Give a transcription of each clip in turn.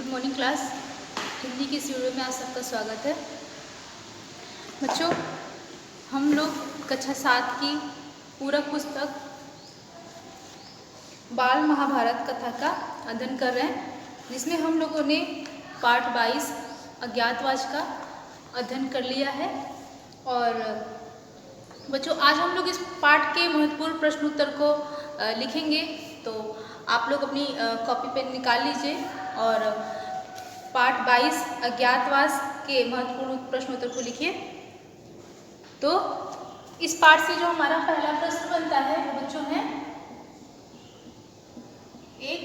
Good morning class. Hindi की इस video में आप सबका स्वागत है। बच्चों, हम लोग कक्षा 7 की पूरक पुस्तक बाल महाभारत कथा का अध्ययन कर रहे हैं, जिसमें हम लोगों ने पाठ 22 अज्ञातवास का अध्ययन कर लिया है। और बच्चों, आज हम लोग इस पाठ के महत्वपूर्ण प्रश्न उत्तर को लिखेंगे। तो आप लोग अपनी कॉपी पेन निकाल लीजिए और पाठ 22 अज्ञातवास के महत्वपूर्ण प्रश्न उत्तर को लिखिए। तो इस पाठ से जो हमारा पहला प्रश्न बनता है वो बच्चों है एक,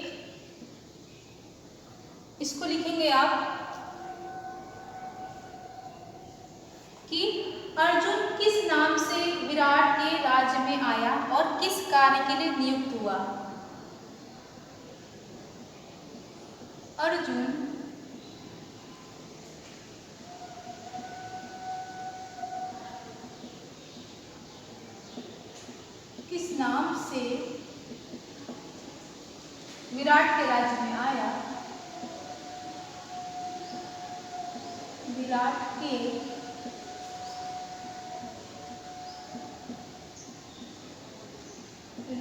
इसको लिखेंगे आप कि अर्जुन किस नाम से विराट के राज्य में आया और किस कार्य के लिए नियुक्त हुआ। अर्जुन किस नाम से विराट के राज्य में आया, विराट के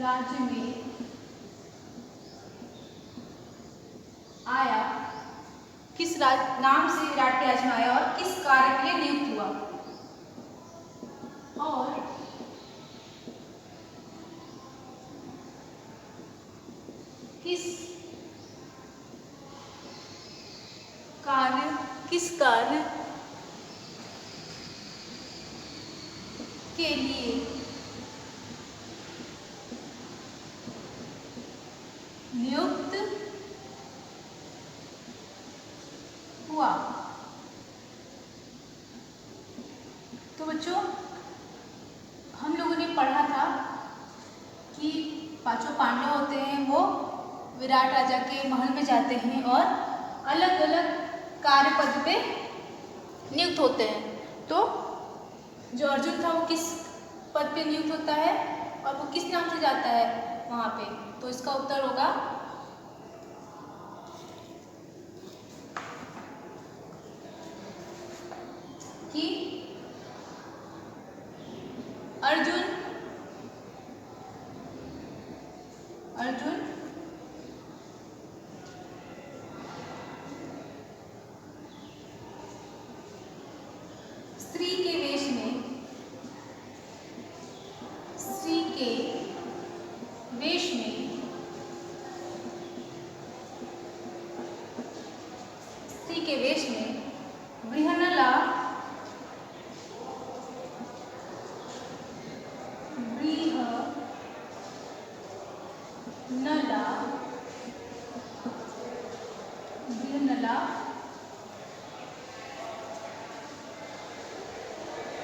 राज्य में आया, किस नाम से विराट के राज्य में आया और किस कार्य के लिए नियुक्त हुआ। और किस कार्य के लिए नियुक्त हुआ। तो बच्चों, हम लोगों ने पढ़ा था कि पांचों पांडव होते हैं, वो विराट राजा के महल में जाते हैं और अलग अलग कार्य पद पे नियुक्त होते हैं। तो जो अर्जुन था वो किस पद पे नियुक्त होता है और वो किस नाम से जाता है वहां पे, तो इसका उत्तर होगा कि अर्जुन स्त्री के वेश में बृहन्नला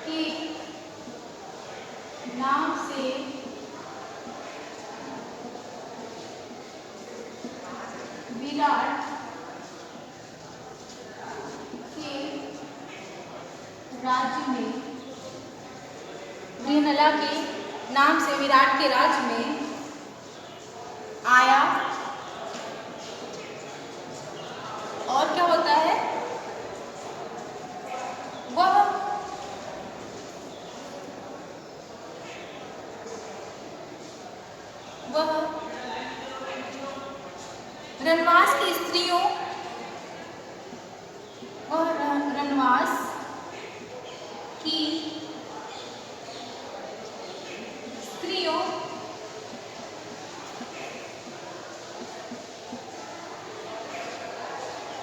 के नाम से विराट के राज्य में, बृहन्नला के नाम से विराट के राज्य में आया। और क्या होता है, वह रनवास की स्त्रियों और रनवास की स्त्रियों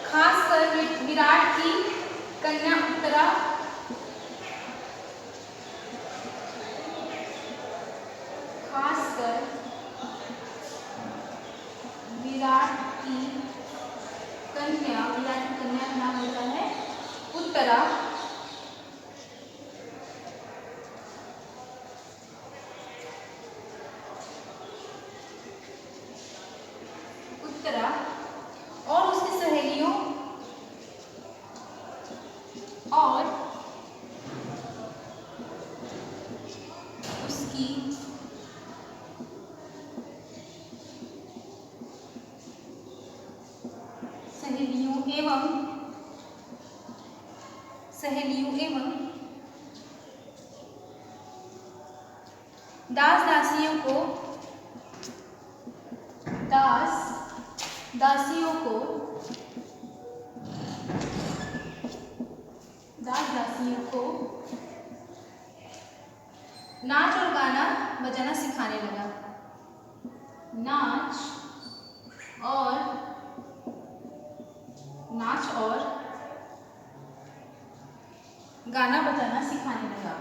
खासकर विराट की कन्या उत्तरा विराट की कन्या का नाम होता है उत्तरा। और उसकी सहेलियों और उसकी सहेलियों एवं दास दासियों को नाच और गाना बजाना सिखाने लगा। नाच और गाना बजाना सिखाने लगा।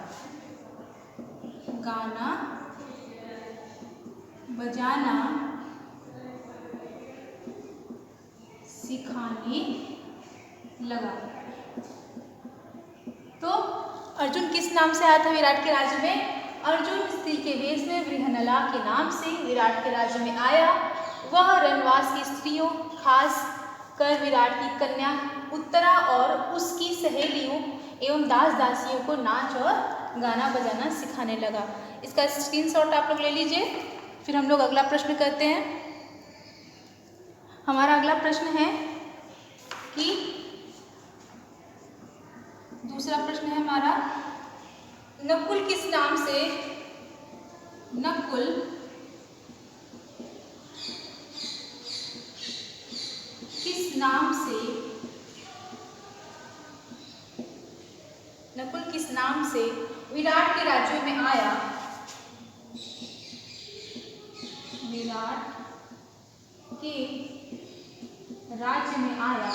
गाना बजाना सिखाने लगा। तो अर्जुन किस नाम से आया था विराट के राज्य में? अर्जुन स्त्री के वेश में बृहन्नला के नाम से विराट के राज्य में आया। वह रणवास की स्त्रियों, खास कर विराट की कन्या उत्तरा और उसकी सहेलियों एवं दास दासियों को नाच और गाना बजाना सिखाने लगा। इसका स्क्रीनशॉट आप लोग ले लीजिए। फिर हम लोग अगला प्रश्न करते हैं। हमारा अगला प्रश्न है कि दूसरा प्रश्न है हमारा, नकुल किस नाम से विराट के राज्य में आया? विराट के राज्य में आया,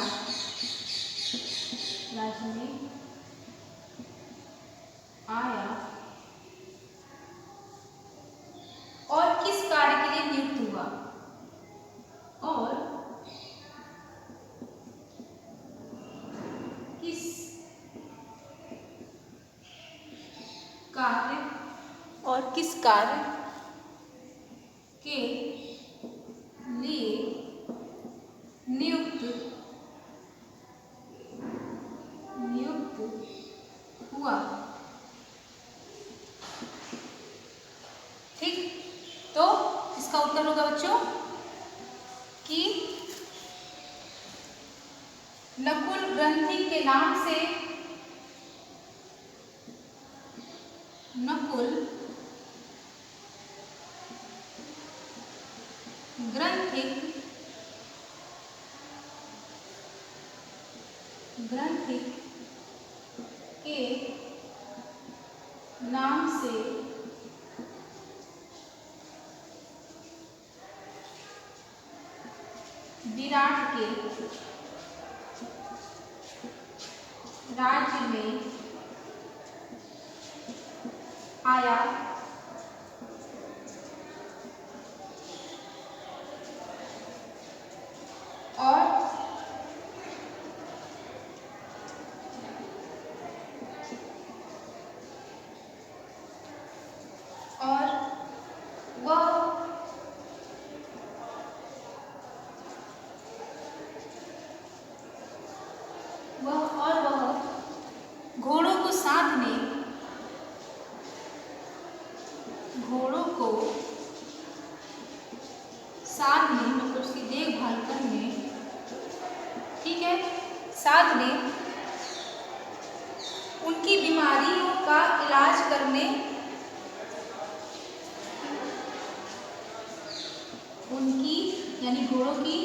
और किस कार्य के लिए नियुक्त हुआ? और किस कार्य के लिए नियुक्त हुआ? ठीक, तो इसका उत्तर होगा बच्चों कि नकुल ग्रंथि के नाम से ग्रंथिक के नाम से विराट के राज्य में आया और वह घोड़ों को साधने मतलब उसकी देखभाल करने, ठीक है, साधने, उनकी बीमारियों का इलाज करने, उनकी यानी घोड़ों की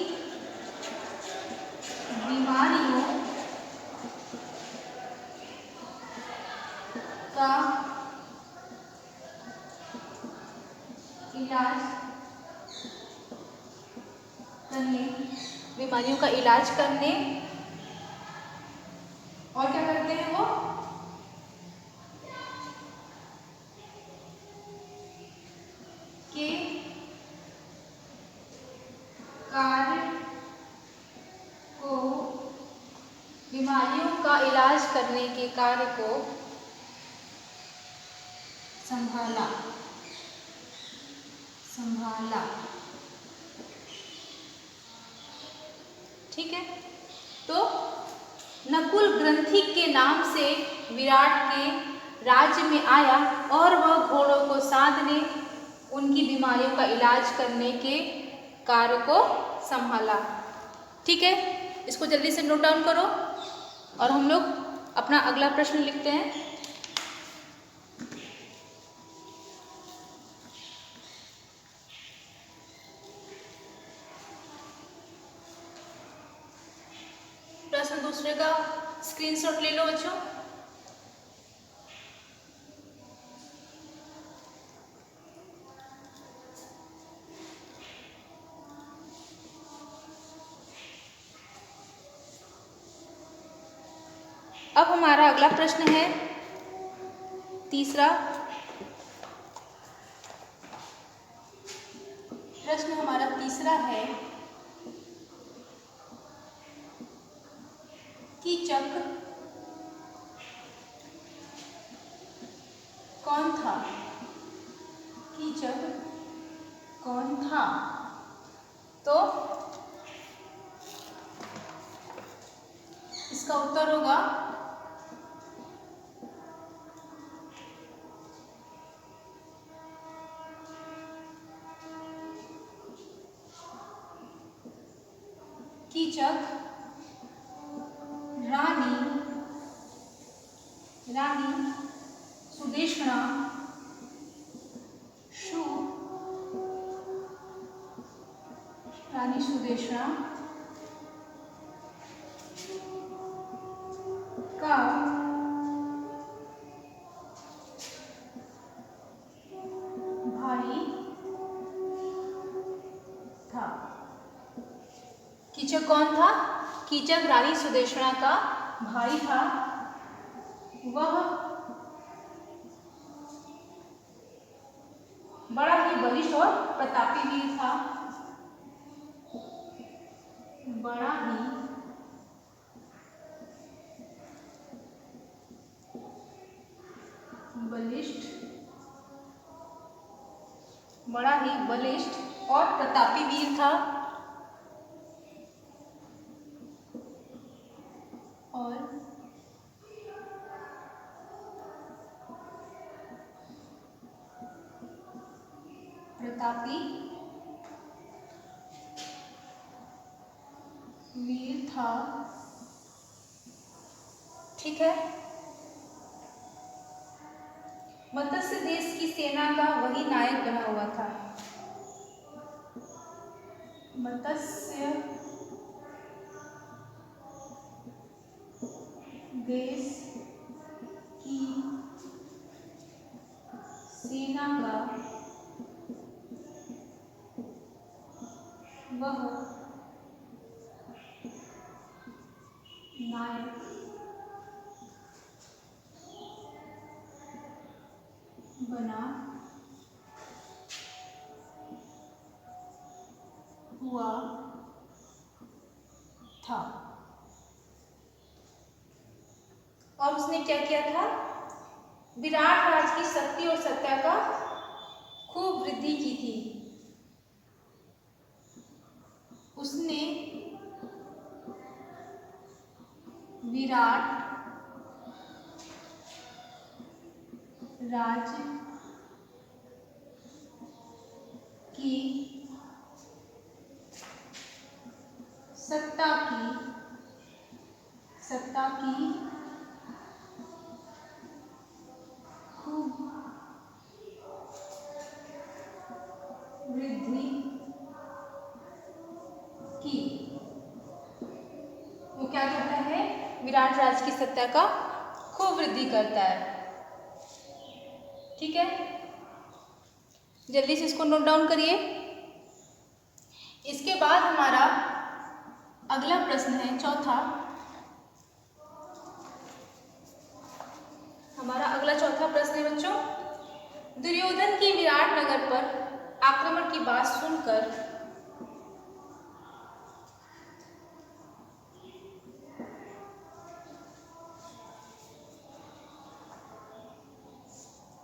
बीमारियों का इलाज करने और क्या करते हैं वो? के कार्य को, बीमारियों का इलाज करने के कार्य को संभाला। ठीक है, तो नकुल ग्रंथि के नाम से विराट के राज्य में आया और वह घोड़ों को साधने, उनकी बीमारियों का इलाज करने के कार्य को संभाला। ठीक है, इसको जल्दी से नोट डाउन करो और हम लोग अपना अगला प्रश्न लिखते हैं। प्रश्न दूसरे का स्क्रीनशॉट ले लो बच्चों। अब हमारा अगला प्रश्न है तीसरा। प्रश्न हमारा तीसरा है, कीचक कौन था? कीचक कौन था? तो इसका उत्तर होगा कीचक रानी सुदेशना रानी सुदेशना का भाई था। कीचक कौन था? कीचक रानी सुदेशना का भाई था। वह बड़ा ही बलिष्ठ और प्रतापी वीर था। बड़ा ही बलिष्ठ और प्रतापी वीर था। और प्रतापी वीर था। ठीक है। मत्स्य देश की सेना का वही नायक बना हुआ था। मत्स्य देश की सेना का वह नायक बना हुआ था। और उसने क्या किया था? विराट राज की शक्ति और सत्ता का खूब वृद्धि की थी। उसने विराट राज की सत्ता की खूब वृद्धि की। वो क्या करता है? विराट राज की सत्ता का खूब वृद्धि करता है। ठीक है, जल्दी से इसको नोट डाउन करिए। इसके बाद हमारा अगला प्रश्न है चौथा। हमारा अगला चौथा प्रश्न है बच्चों, दुर्योधन की विराट नगर पर आक्रमण की बात सुनकर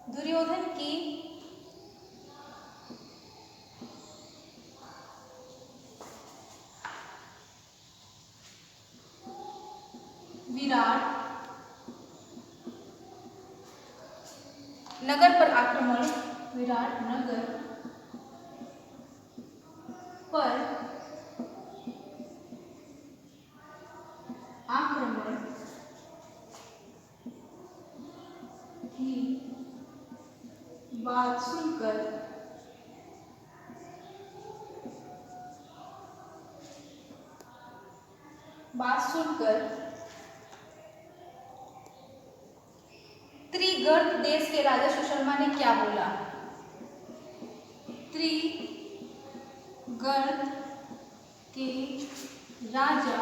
दुर्योधन की विराट नगर पर आक्रमण, विराट नगर पर बात सुनकर त्रिगर्त देश के राजा सुशर्मा ने क्या बोला? त्रिगर्त के राजा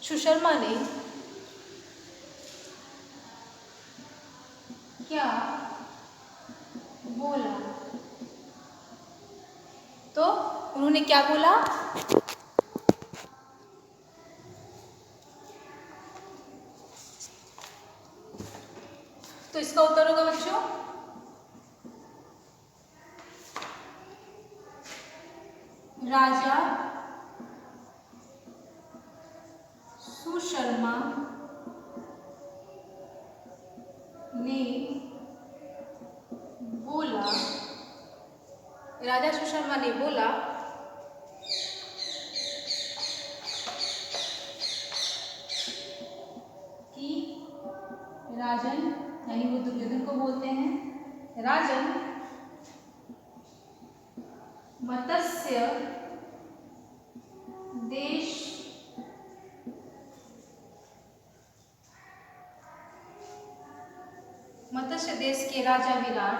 सुशर्मा ने क्या बोला? तो उन्होंने क्या बोला? तो इसका उत्तर होगा बच्चों राजा सुशर्मा ने बोला, राजा सुशर्मा ने बोला कि राजन, यानी वो दुर्योधन को बोलते हैं, राजन मत्स्य देश के राजा विराट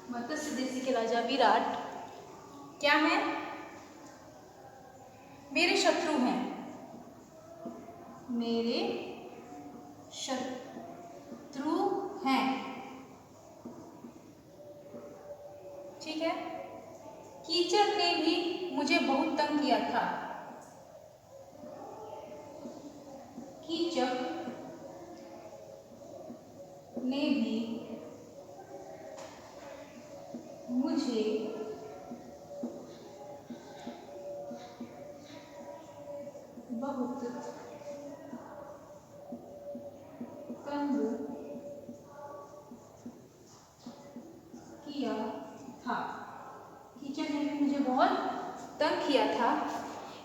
मत्स्य देश के राजा विराट क्या है? मेरे शत्रु हैं, मेरे शत्रु हैं। ठीक है। कीचक ने भी मुझे बहुत तंग किया था, कीचक ने भी मुझे बहुत तंग किया था, कीचक ने भी मुझे बहुत तंग किया था।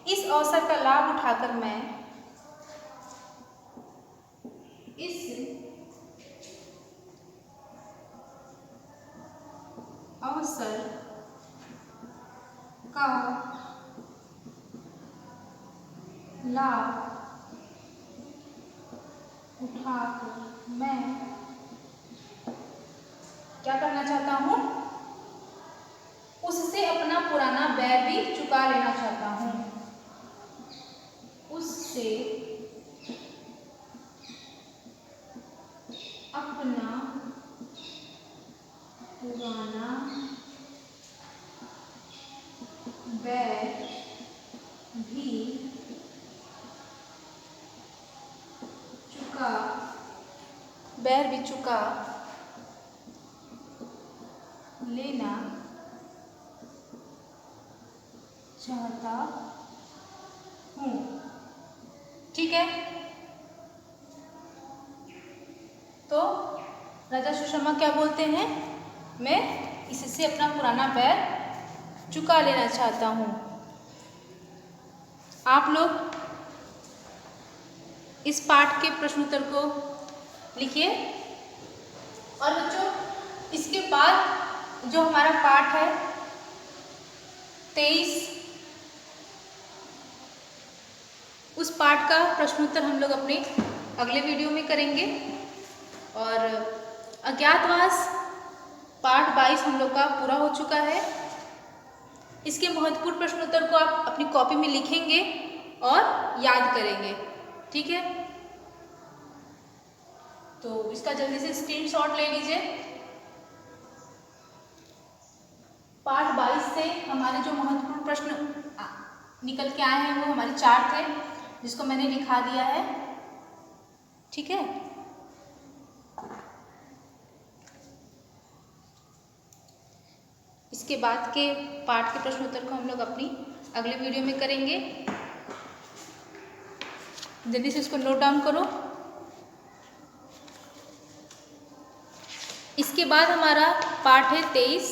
इस अवसर का लाभ उठाकर मैं इस अवसर का लाभ उठाकर मैं क्या करना चाहता हूँ? उससे अपना पुराना बैर भी चुका लेना चाहता हूँ, उससे अपना पुराना बैर भी चुका लेना चाहता हूँ। ठीक है। तो राजा सुशर्मा क्या बोलते हैं? मैं इससे अपना पुराना बैर चुका लेना चाहता हूँ। आप लोग इस पाठ के प्रश्नोत्तर को लिखिए। और बच्चों इसके बाद जो हमारा पाठ है 23, उस पाठ का प्रश्नोत्तर हम लोग अपने अगले वीडियो में करेंगे। और अज्ञातवास पाठ 22 हम लोग का पूरा हो चुका है। इसके महत्वपूर्ण प्रश्नोत्तर को आप अपनी कॉपी में लिखेंगे और याद करेंगे। ठीक है। तो इसका जल्दी से स्क्रीनशॉट ले लीजिए। पाठ 22 से हमारे जो महत्वपूर्ण प्रश्न निकल के आए हैं वो हमारे 4 थे, जिसको मैंने लिखा दिया है। ठीक है। इसके बाद के पाठ के प्रश्नोत्तर को हम लोग अपनी अगले वीडियो में करेंगे। जल्दी से इसको नोट डाउन करो। इसके बाद हमारा पाठ है 23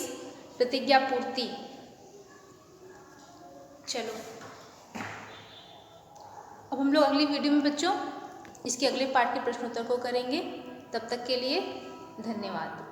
प्रतिज्ञा पूर्ति। चलो अब हम लोग अगली वीडियो में बच्चों इसके अगले पाठ के प्रश्नोत्तर को करेंगे। तब तक के लिए धन्यवाद।